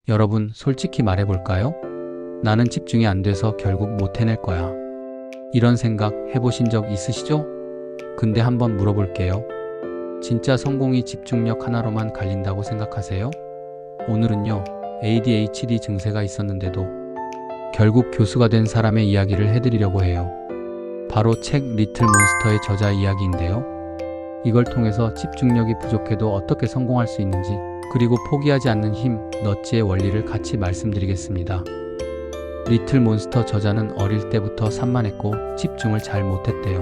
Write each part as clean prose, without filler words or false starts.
여러분, 솔직히 말해볼까요? 나는 집중이 안 돼서 결국 못 해낼 거야. 이런 생각 해보신 적 있으시죠? 근데 한번 물어볼게요. 진짜 성공이 집중력 하나로만 갈린다고 생각하세요? 오늘은요, ADHD 증세가 있었는데도 결국 교수가 된 사람의 이야기를 해드리려고 해요. 바로 책 리틀 몬스터의 저자 이야기인데요. 이걸 통해서 집중력이 부족해도 어떻게 성공할 수 있는지, 그리고 포기하지 않는 힘, 너치의 원리를 같이 말씀드리겠습니다. 리틀 몬스터 저자는 어릴 때부터 산만했고 집중을 잘 못했대요.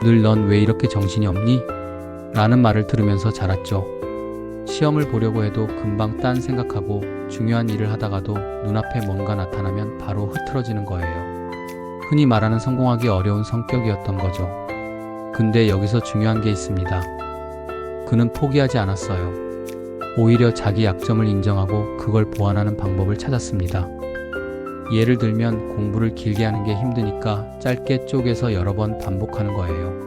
늘 "넌 왜 이렇게 정신이 없니? 라는 말을 들으면서 자랐죠. 시험을 보려고 해도 금방 딴 생각하고 중요한 일을 하다가도 눈앞에 뭔가 나타나면 바로 흐트러지는 거예요. 흔히 말하는 성공하기 어려운 성격이었던 거죠. 근데 여기서 중요한 게 있습니다. 그는 포기하지 않았어요. 오히려 자기 약점을 인정하고 그걸 보완하는 방법을 찾았습니다. 예를 들면 공부를 길게 하는 게 힘드니까 짧게 쪼개서 여러 번 반복하는 거예요.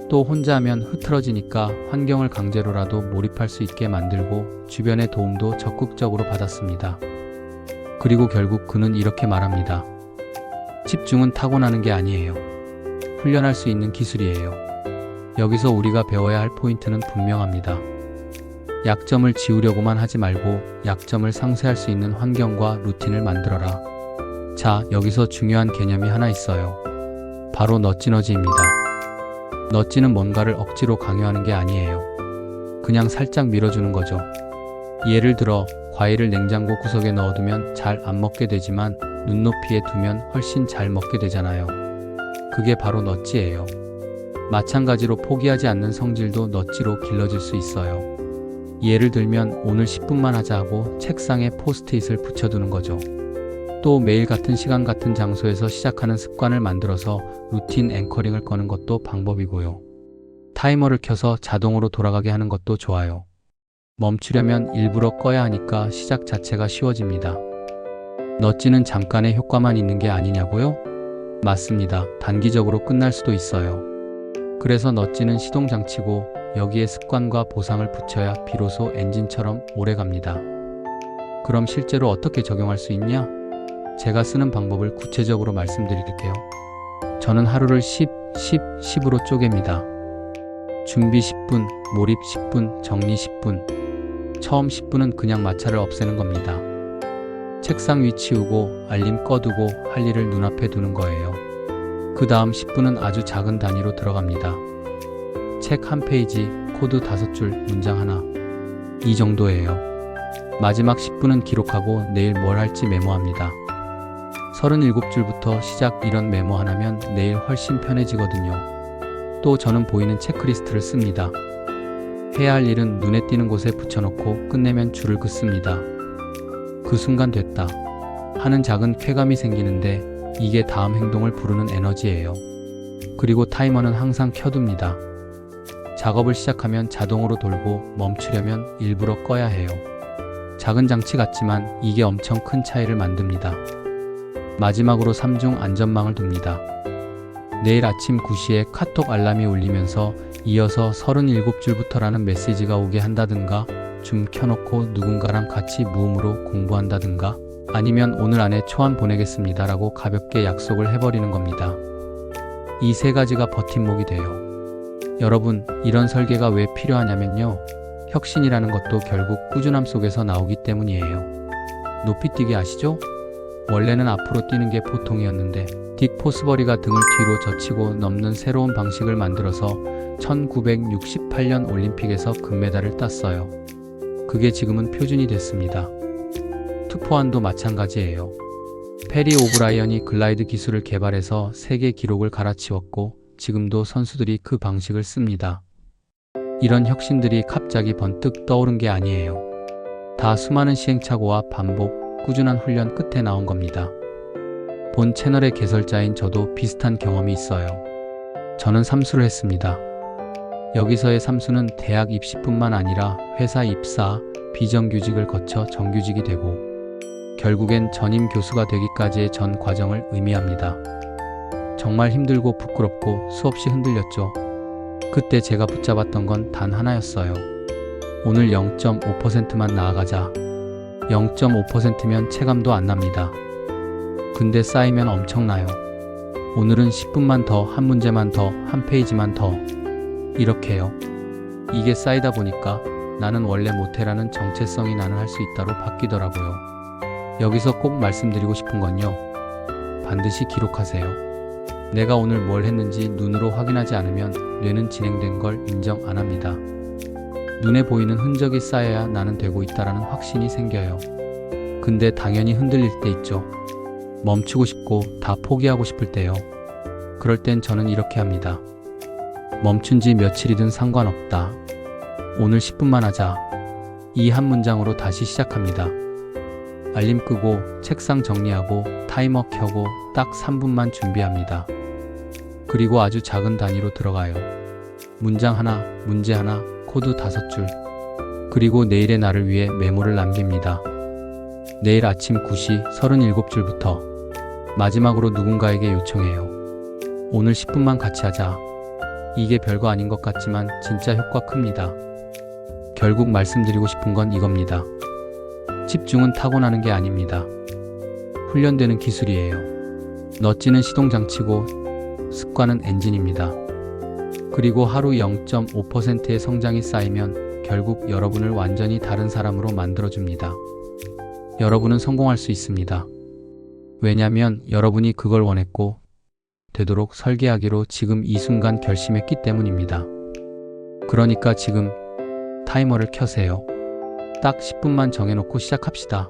또 혼자 하면 흐트러지니까 환경을 강제로라도 몰입할 수 있게 만들고 주변의 도움도 적극적으로 받았습니다. 그리고 결국 그는 이렇게 말합니다. 집중은 타고나는 게 아니에요. 훈련할 수 있는 기술이에요. 여기서 우리가 배워야 할 포인트는 분명합니다. 약점을 지우려고만 하지 말고 약점을 상쇄할 수 있는 환경과 루틴을 만들어라. 자, 여기서 중요한 개념이 하나 있어요. 바로 너찌너지입니다. 너찌는 뭔가를 억지로 강요하는 게 아니에요. 그냥 살짝 밀어주는 거죠. 예를 들어 과일을 냉장고 구석에 넣어두면 잘 안 먹게 되지만 눈높이에 두면 훨씬 잘 먹게 되잖아요. 그게 바로 너찌예요. 마찬가지로 포기하지 않는 성질도 너찌로 길러질 수 있어요. 예를 들면 오늘 10분만 하자 하고 책상에 포스트잇을 붙여두는 거죠. 또 매일 같은 시간 같은 장소에서 시작하는 습관을 만들어서 루틴 앵커링을 거는 것도 방법이고요. 타이머를 켜서 자동으로 돌아가게 하는 것도 좋아요. 멈추려면 일부러 꺼야 하니까 시작 자체가 쉬워집니다. 너찌는 잠깐의 효과만 있는 게 아니냐고요? 맞습니다. 단기적으로 끝날 수도 있어요. 그래서 너찌는 시동장치고 여기에 습관과 보상을 붙여야 비로소 엔진처럼 오래 갑니다. 그럼 실제로 어떻게 적용할 수 있냐? 제가 쓰는 방법을 구체적으로 말씀드릴게요. 저는 하루를 10으로 쪼갭니다. 준비 10분, 몰입 10분, 정리 10분. 처음 10분은 그냥 마찰을 없애는 겁니다. 책상 위 치우고 알림 꺼두고 할 일을 눈앞에 두는 거예요. 그 다음 10분은 아주 작은 단위로 들어갑니다. 책 한 페이지, 코드 5줄, 문장 하나. 이 정도예요. 마지막 10분은 기록하고 내일 뭘 할지 메모합니다. 37줄부터 시작. 이런 메모 하나면 내일 훨씬 편해지거든요. 또 저는 보이는 체크리스트를 씁니다. 해야 할 일은 눈에 띄는 곳에 붙여놓고 끝내면 줄을 긋습니다. 그 순간 됐다 하는 작은 쾌감이 생기는데 이게 다음 행동을 부르는 에너지예요. 그리고 타이머는 항상 켜둡니다. 작업을 시작하면 자동으로 돌고 멈추려면 일부러 꺼야 해요. 작은 장치 같지만 이게 엄청 큰 차이를 만듭니다. 마지막으로 3중 안전망을 둡니다. 내일 아침 9시에 카톡 알람이 울리면서 이어서 37줄부터라는 메시지가 오게 한다든가, 줌 켜놓고 누군가랑 같이 무음으로 공부한다든가, 아니면 오늘 안에 초안 보내겠습니다 라고 가볍게 약속을 해버리는 겁니다. 이 세 가지가 버팀목이 돼요. 여러분, 이런 설계가 왜 필요하냐면요. 혁신이라는 것도 결국 꾸준함 속에서 나오기 때문이에요. 높이 뛰기 아시죠? 원래는 앞으로 뛰는 게 보통이었는데 딕 포스버리가 등을 뒤로 젖히고 넘는 새로운 방식을 만들어서 1968년 올림픽에서 금메달을 땄어요. 그게 지금은 표준이 됐습니다. 투포환도 마찬가지예요. 페리 오브라이언이 글라이드 기술을 개발해서 세계 기록을 갈아치웠고 지금도 선수들이 그 방식을 씁니다. 이런 혁신들이 갑자기 번뜩 떠오른 게 아니에요. 다 수많은 시행착오와 반복, 꾸준한 훈련 끝에 나온 겁니다. 본 채널의 개설자인 저도 비슷한 경험이 있어요. 저는 삼수를 했습니다. 여기서의 삼수는 대학 입시뿐만 아니라 회사 입사, 비정규직을 거쳐 정규직이 되고 결국엔 전임 교수가 되기까지의 전 과정을 의미합니다. 정말 힘들고 부끄럽고 수없이 흔들렸죠. 그때 제가 붙잡았던 건 단 하나였어요. 오늘 0.5%만 나아가자. 0.5%면 체감도 안 납니다. 근데 쌓이면 엄청나요. 오늘은 10분만 더, 한 문제만 더, 한 페이지만 더. 이렇게요. 이게 쌓이다 보니까 나는 원래 못해라는 정체성이 나는 할 수 있다로 바뀌더라고요. 여기서 꼭 말씀드리고 싶은 건요. 반드시 기록하세요. 내가 오늘 뭘 했는지 눈으로 확인하지 않으면 뇌는 진행된 걸 인정 안 합니다. 눈에 보이는 흔적이 쌓여야 나는 되고 있다라는 확신이 생겨요. 근데 당연히 흔들릴 때 있죠. 멈추고 싶고 다 포기하고 싶을 때요. 그럴 땐 저는 이렇게 합니다. 멈춘 지 며칠이든 상관없다. 오늘 10분만 하자. 이 한 문장으로 다시 시작합니다. 알림 끄고 책상 정리하고 타이머 켜고 딱 3분만 준비합니다. 그리고 아주 작은 단위로 들어가요. 문장 하나, 문제 하나, 코드 5줄. 그리고 내일의 나를 위해 메모를 남깁니다. 내일 아침 9시 37줄부터 마지막으로 누군가에게 요청해요. 오늘 10분만 같이 하자. 이게 별거 아닌 것 같지만 진짜 효과 큽니다. 결국 말씀드리고 싶은 건 이겁니다. 집중은 타고나는 게 아닙니다. 훈련되는 기술이에요. 넛지는 시동장치고 습관은 엔진입니다. 그리고 하루 0.5%의 성장이 쌓이면 결국 여러분을 완전히 다른 사람으로 만들어줍니다. 여러분은 성공할 수 있습니다. 왜냐면 여러분이 그걸 원했고 되도록 설계하기로 지금 이 순간 결심했기 때문입니다. 그러니까 지금 타이머를 켜세요. 딱 10분만 정해놓고 시작합시다.